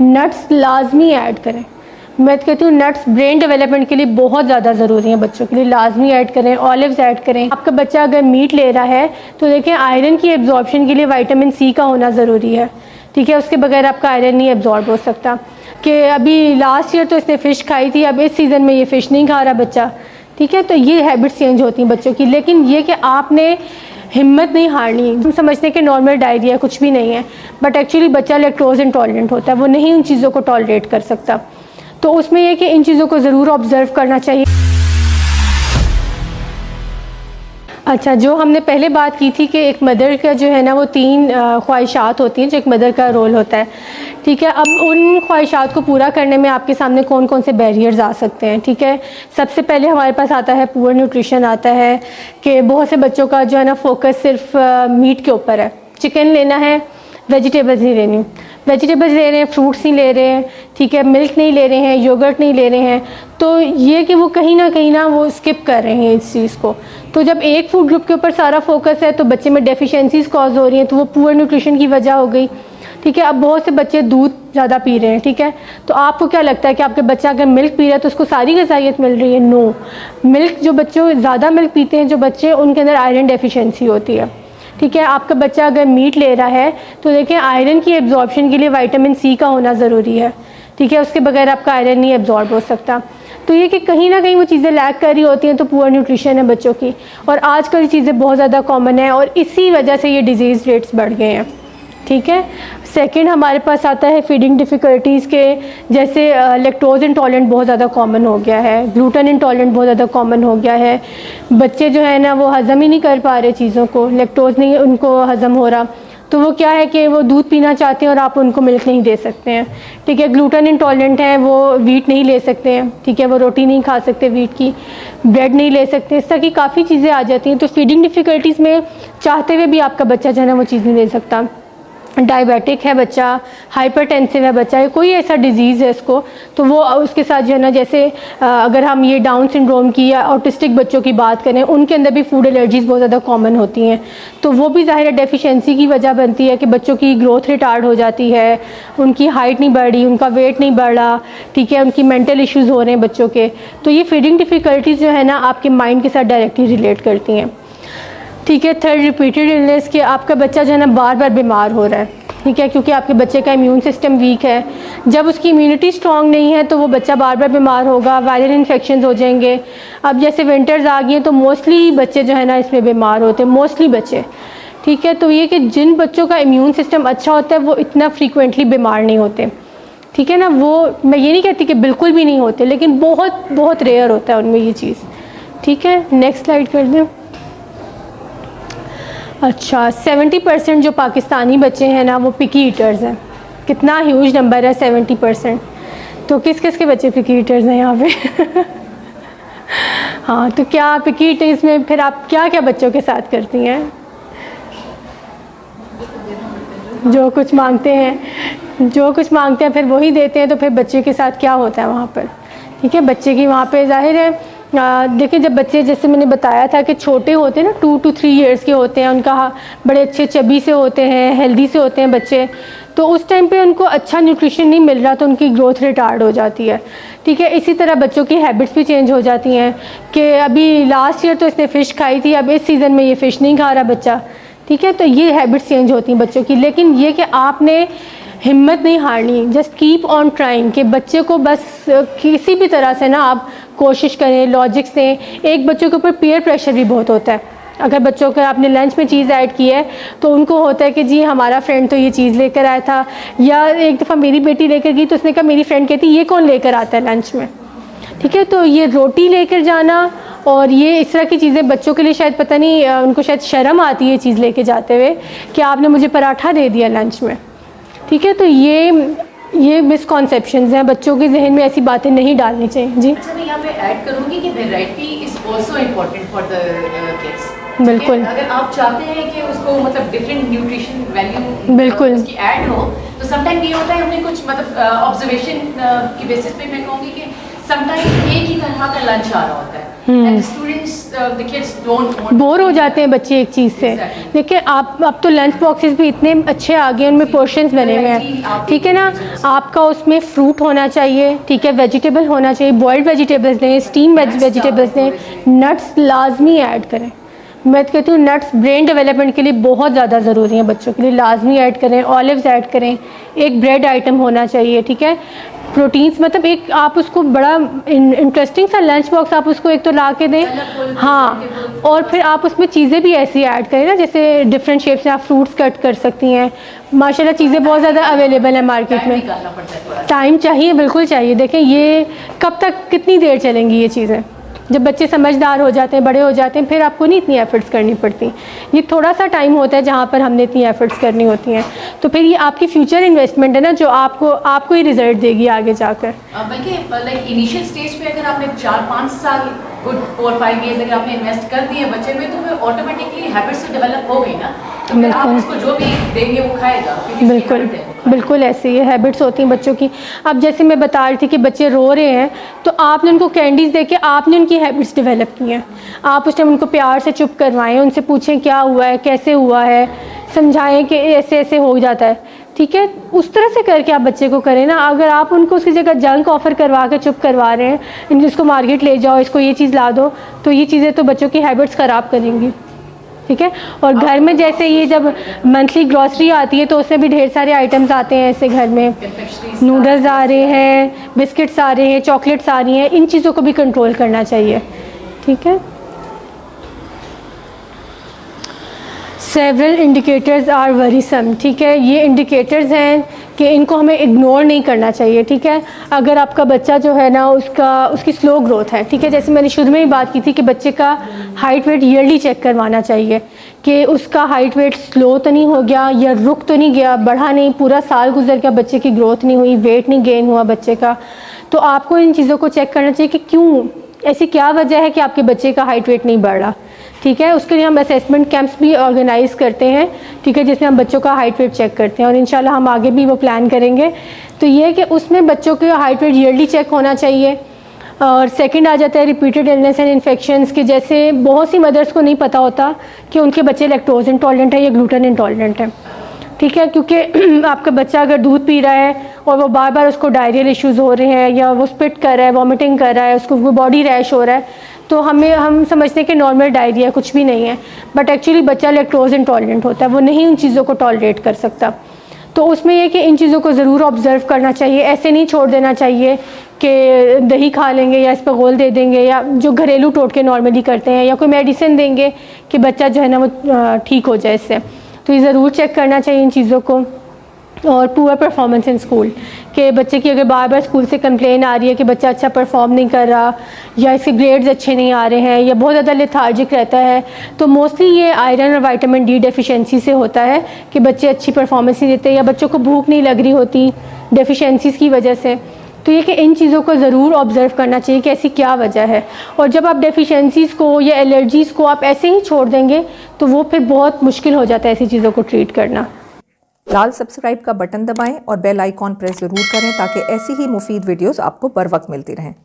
Nuts लाजमी add करें। मैं तो कहती हूँ नट्स ब्रेन डेवलपमेंट के लिए बहुत ज़्यादा ज़रूरी हैं, बच्चों के लिए लाजमी ऐड करें। ऑलिव्स ऐड करें। आपका बच्चा अगर मीट ले रहा है तो देखें आयरन की एब्जॉर्प्शन के लिए विटामिन सी का होना ज़रूरी है, ठीक है। उसके बगैर आपका आयरन नहीं एब्जॉर्ब हो सकता। कि अभी लास्ट ईयर तो इसने फ़िश खाई थी, अब इस सीज़न में ये फ़िश नहीं खा रहा बच्चा, ठीक है। तो ये हैबिट्स चेंज होती हैं बच्चों की, लेकिन ये कि आपने हिम्मत नहीं हारनी। हम समझते हैं कि नॉर्मल डायरिया कुछ भी नहीं है, बट एक्चुअली बच्चा लैक्टोज इंटॉलरेंट होता है, वो नहीं उन चीज़ों को टॉलरेट कर सकता। तो उसमें यह कि इन चीज़ों को ज़रूर ऑब्ज़र्व करना चाहिए। अच्छा, जो हमने पहले बात की थी कि एक मदर का जो है ना वो 3 ख्वाहिशात होती हैं जो एक मदर का रोल होता है, ठीक है। अब उन ख्वाहिशात को पूरा करने में आपके सामने कौन कौन से बैरियर्स आ सकते हैं, ठीक है। सबसे पहले हमारे पास आता है पुअर न्यूट्रिशन आता है, कि बहुत से बच्चों का जो है ना फोकस सिर्फ मीट के ऊपर है। चिकन लेना है, वेजिटेबल्स नहीं लेनी, वेजिटेबल्स ले रहे हैं, फ्रूट्स नहीं ले रहे हैं, ठीक है, मिल्क नहीं ले रहे हैं, योगर्ट नहीं ले रहे हैं। तो ये कि वो कहीं ना वो स्किप कर रहे हैं इस चीज़ को। तो जब एक फूड ग्रुप के ऊपर सारा फोकस है तो बच्चे में डेफिशिएंसीज कॉज हो रही हैं, तो वो पुअर न्यूट्रिशन की वजह हो गई, ठीक है। अब बहुत से बच्चे दूध ज़्यादा पी रहे हैं, ठीक है। तो आपको क्या लगता है कि आपके बच्चा अगर मिल्क पी रहा है तो उसको सारी ग़िज़ाइयत मिल रही है? नो। मिल्क जो बच्चों ज़्यादा मिल्क पीते हैं जो बच्चे, उनके अंदर आयरन डेफिशिएंसी होती है, ठीक है। आपका बच्चा अगर मीट ले रहा है तो देखें आयरन की एब्जॉर्प्शन के लिए विटामिन सी का होना ज़रूरी है, ठीक है। उसके बगैर आपका आयरन नहीं एब्जॉर्ब हो सकता। तो ये कि कहीं ना कहीं वो चीज़ें लैक कर रही होती हैं, तो पुअर न्यूट्रिशन है बच्चों की। और आजकल ये चीज़ें बहुत ज़्यादा कॉमन है और इसी वजह से ये डिज़ीज़ रेट्स बढ़ गए हैं, ठीक है। सेकंड हमारे पास आता है फीडिंग डिफ़िकल्टीज़ के, जैसे लैक्टोज इंटॉलरेंट बहुत ज़्यादा कॉमन हो गया है, ग्लूटेन इंटॉलरेंट बहुत ज़्यादा कॉमन हो गया है। बच्चे जो है ना वो हज़म ही नहीं कर पा रहे चीज़ों को, लैक्टोज नहीं उनको हज़म हो रहा, तो वो क्या है कि वो दूध पीना चाहते हैं और आप उनको मिल्क नहीं दे सकते हैं, ठीक है। ग्लूटेन इंटॉलरेंट हैं, वो वीट नहीं ले सकते हैं, ठीक है, वो रोटी नहीं खा सकते वीट की, ब्रेड नहीं ले सकते, इस तरह की काफ़ी चीज़ें आ जाती हैं। तो फीडिंग डिफ़िकल्टीज़ में चाहते हुए भी आपका बच्चा जो है ना वो चीज़ नहीं दे सकता। डायबिटिक है बच्चा, हाइपरटेंसिव है बच्चा, या कोई ऐसा डिज़ीज़ है इसको, तो वो उसके साथ जो है ना, जैसे अगर हम ये डाउन सिंड्रोम की या ऑटिस्टिक बच्चों की बात करें, उनके अंदर भी फूड एलर्जीज़ बहुत ज़्यादा कॉमन होती हैं। तो वो भी ज़ाहिर है डेफिशिएंसी की वजह बनती है कि बच्चों की ग्रोथ रिटार्ड हो जाती है, उनकी हाइट नहीं बढ़ रही, उनका वेट नहीं बढ़ रहा, ठीक है, उनकी मेंटल इश्यूज़ हो रहे हैं बच्चों के। तो ये फीडिंग डिफ़िकल्टीज़ जो है ना आपके माइंड के साथ डायरेक्टली रिलेट करती हैं, ठीक है। थर्ड, रिपीटेड इलनेस, कि आपका बच्चा जो है ना बार बार बीमार हो रहा है, ठीक है, क्योंकि आपके बच्चे का इम्यून सिस्टम वीक है। जब उसकी इम्यूनिटी स्ट्रॉन्ग नहीं है तो वो बच्चा बार बार बीमार होगा, वायरल इन्फेक्शंस हो जाएंगे। अब जैसे विंटर्स आ गई हैं तो मोस्टली बच्चे जो है ना इसमें बीमार होते हैं, मोस्टली बच्चे, ठीक है। तो ये कि जिन बच्चों का इम्यून सिस्टम अच्छा होता है वो इतना फ्रीक्वेंटली बीमार नहीं होते, ठीक है ना। वो मैं ये नहीं कहती कि बिल्कुल भी नहीं होते, लेकिन बहुत बहुत रेयर होता है उनमें ये चीज़, ठीक है। नेक्स्ट स्लाइड कर दें। अच्छा, 70% जो पाकिस्तानी बच्चे हैं ना वो पिकी ईटर्स हैं। कितना ह्यूज नंबर है 70%। तो किस किस के बच्चे पिकी ईटर्स हैं यहाँ पे? हाँ, तो क्या पिकी ईटर्स में फिर आप क्या क्या बच्चों के साथ करती हैं? जो कुछ मांगते हैं फिर वही देते हैं, तो फिर बच्चे के साथ क्या होता है वहाँ पर, ठीक है। बच्चे की वहाँ पे जाहिर है देखिए, जब बच्चे, जैसे मैंने बताया था कि छोटे होते हैं ना, 2 to 3 ईयर्स के होते हैं, उनका बड़े अच्छे चबी से होते हैं, हेल्दी से होते हैं बच्चे, तो उस टाइम पे उनको अच्छा न्यूट्रिशन नहीं मिल रहा तो उनकी ग्रोथ रिटार्ड हो जाती है, ठीक है। इसी तरह बच्चों की हैबिट्स भी चेंज हो जाती हैं, कि अभी लास्ट ईयर तो इसने फ़िश खाई थी, अब इस सीज़न में ये फ़िश नहीं खा रहा बच्चा, ठीक है। तो ये हैबिट्स चेंज होती हैं बच्चों की, लेकिन ये कि आपने हिम्मत नहीं हारनी, जस्ट कीप ऑन ट्राइंग, कि बच्चे को बस किसी भी तरह से ना आप कोशिश करें, लॉजिक्स दें। एक बच्चों के ऊपर पीयर प्रेशर भी बहुत होता है। अगर बच्चों को आपने लंच में चीज़ ऐड की है तो उनको होता है कि जी हमारा फ्रेंड तो ये चीज़ लेकर आया था, या एक दफ़ा मेरी बेटी लेकर गई तो उसने कहा, मेरी फ्रेंड कहती ये कौन लेकर आता है लंच में, ठीक है। तो ये रोटी लेकर जाना और ये इस तरह की चीज़ें बच्चों के लिए शायद पता नहीं, उनको शायद शर्म आती है चीज़ लेके जाते हुए कि आपने मुझे पराठा दे दिया लंच में, ठीक है। तो ये मिसकॉन्सेप्शंस हैं, बच्चों के जहन में ऐसी बातें नहीं डालनी चाहिए। जी, अच्छा, मैं यहाँ पे ऐड करूँगी कि variety is also important for the kids. बिल्कुल। अगर आप चाहते हैं कि उसको मतलब डिफरेंट न्यूट्रिशन वैल्यू बिल्कुल उसकी ऐड हो, तो समटाइम ये होता है, हमने कुछ मतलब ऑब्जर्वेशन की बेसिस पे मैं कहूँगी कि समटाइम एक ही तरह का लंच आ रहा होता है, and the students, the kids don't want bore हो जाते हैं बच्चे एक चीज़ से। Exactly. देखिए अब तो लंच बॉक्सेस भी इतने अच्छे आ गए, उनमें पोर्शंस बने हुए हैं, ठीक है ना। आपका उसमें फ्रूट होना चाहिए, ठीक है, वेजिटेबल होना चाहिए, बॉइल्ड वेजिटेबल्स दें, स्टीम वेजिटेबल्स दें, नट्स लाजमी ऐड करें। मैं तो कहती हूँ नट्स ब्रेन डेवलपमेंट के लिए बहुत ज़्यादा ज़रूरी हैं, बच्चों के लिए लाजमी ऐड करें। ऑलिव्स ऐड करें, एक ब्रेड आइटम होना चाहिए, ठीक है। प्रोटीन्स मतलब एक आप उसको बड़ा इंटरेस्टिंग सा लंच बॉक्स आप उसको एक तो ला के दें, हाँ, और फिर आप उसमें चीज़ें भी ऐसी ऐड करें ना, जैसे डिफरेंट शेप्स में आप फ्रूट्स कट कर सकती हैं। माशाल्लाह चीज़ें बहुत ज़्यादा अवेलेबल है मार्केट में। निकालना पड़ता है थोड़ा। टाइम चाहिए, बिल्कुल चाहिए। देखें ये कब तक कितनी देर चलेंगी ये चीज़ें, जब बच्चे समझदार हो जाते हैं, बड़े हो जाते हैं, फिर आपको नहीं इतनी एफ़र्ट्स करनी पड़ती। ये थोड़ा सा टाइम होता है जहाँ पर हमने इतनी एफ़र्ट्स करनी होती हैं, तो फिर ये आपकी फ्यूचर इन्वेस्टमेंट है ना, जो आपको ही रिजल्ट देगी आगे जाकर। बल्कि लाइक इनिशियल स्टेज पे अगर आपने 4-5 साल गुड 4-5 ईयर्स अगर आपने इन्वेस्ट कर दिए बच्चे में, तो वो ऑटोमेटिकली हैबिट्स तो डेवलप हो गई ना, तो फिर आप उसको जो भी देंगे वो खाएगा, क्योंकि उसकी बिल्कुल habit है वो खाने की। बिल्कुल ऐसे ही हैबिट्स होती हैं बच्चों की। अब जैसे मैं बता रही थी कि बच्चे रो रहे हैं, तो आपने उनको कैंडीज़ दे के आपने उनकी हैबिट्स डेवलप की हैं। आप उस टाइम उनको प्यार से चुप करवाएं, उनसे पूछें क्या हुआ है, कैसे हुआ है, समझाएं कि ऐसे ऐसे हो जाता है, ठीक है। उस तरह से करके आप बच्चे को करें ना। अगर आप उनको उसकी जगह जंक ऑफ़र करवा के चुप करवा रहे हैं, जिसको मार्केट ले जाओ, इसको ये चीज़ ला दो, तो ये चीज़ें तो बच्चों की हैबिट्स ख़राब करेंगी, ठीक है। और घर में जैसे ये जब मंथली ग्रॉसरी आती है तो उसमें भी ढेर सारे आइटम्स आते हैं ऐसे घर में, Confectioneries नूडल्स आ रहे हैं, बिस्किट्स आ रहे हैं, चॉकलेट्स आ रही हैं, इन चीज़ों को भी कंट्रोल करना चाहिए, ठीक है। सेवरल इंडिकेटर्स आर वरीसम, ठीक है। ये इंडिकेटर्स हैं कि इनको हमें इग्नोर नहीं करना चाहिए, ठीक है। अगर आपका बच्चा जो है ना उसकी स्लो ग्रोथ है, ठीक है, जैसे मैंने शुरू में ही बात की थी कि बच्चे का हाइट वेट ईयरली चेक करवाना चाहिए कि उसका हाइट वेट स्लो तो नहीं हो गया या रुक तो नहीं गया, बढ़ा नहीं, पूरा साल गुजर गया, बच्चे की ग्रोथ नहीं हुई, वेट नहीं गेन हुआ बच्चे का। तो आपको इन चीज़ों को चेक करना चाहिए कि क्यों, ऐसी क्या वजह है कि आपके बच्चे का हाइट वेट नहीं बढ़ रहा, ठीक है। उसके लिए हम असेसमेंट कैंप्स भी ऑर्गेनाइज़ करते हैं, ठीक है, जिसमें हम बच्चों का हाइट वेट चेक करते हैं, और इंशाल्लाह हम आगे भी वो प्लान करेंगे। तो ये है कि उसमें बच्चों का हाइट वेट ईयरली चेक होना चाहिए। और सेकंड आ जाता है रिपीटेड इलनेस एंड इन्फेक्शंस के, जैसे बहुत सी मदर्स को नहीं पता होता कि उनके बच्चे लैक्टोज इंटॉलरेंट है या ग्लूटेन इंटॉलरेंट है, ठीक है, क्योंकि आपका बच्चा अगर दूध पी रहा है और वो बार बार उसको डायरियल इश्यूज़ हो रहे हैं, या वो स्पिट कर रहा है, वॉमिटिंग कर रहा है, उसको बॉडी रैश हो रहा है, तो हम समझते हैं कि नॉर्मल डायरिया कुछ भी नहीं है, बट एक्चुअली बच्चा लैक्टोज इंटॉलरेंट होता है, वो नहीं उन चीज़ों को टॉलरेट कर सकता। तो उसमें यह कि इन चीज़ों को ज़रूर ऑब्ज़र्व करना चाहिए, ऐसे नहीं छोड़ देना चाहिए कि दही खा लेंगे या इस पर गोल दे देंगे, या जो घरेलू टोटके नॉर्मली करते हैं, या कोई मेडिसिन देंगे कि बच्चा जो है ना वो ठीक हो जाए इससे। तो ये ज़रूर चेक करना चाहिए इन चीज़ों को। और पुअर परफॉर्मेंस इन स्कूल, कि बच्चे की अगर बार बार स्कूल से कंप्लेन आ रही है कि बच्चा अच्छा परफॉर्म नहीं कर रहा, या इसके ग्रेड्स अच्छे नहीं आ रहे हैं, या बहुत ज़्यादा लेथार्जिक रहता है, तो मोस्टली ये आयरन और विटामिन डी डेफिशिएंसी से होता है कि बच्चे अच्छी परफॉर्मेंस नहीं देते, या बच्चों को भूख नहीं लग रही होती डेफिशिएंसीज़ की वजह से। तो ये कि इन चीज़ों को ज़रूर ऑब्ज़र्व करना चाहिए कि ऐसी क्या वजह है। और जब आप डेफिशिएंसीज़ को या एलर्जीज़ को आप ऐसे ही छोड़ देंगे तो वो फिर बहुत मुश्किल हो जाता है ऐसी चीज़ों को ट्रीट करना। लाल सब्सक्राइब का बटन दबाएं और बेल आइकॉन प्रेस ज़रूर करें ताकि ऐसी ही मुफीद वीडियोस आपको बर वक्त मिलती रहें।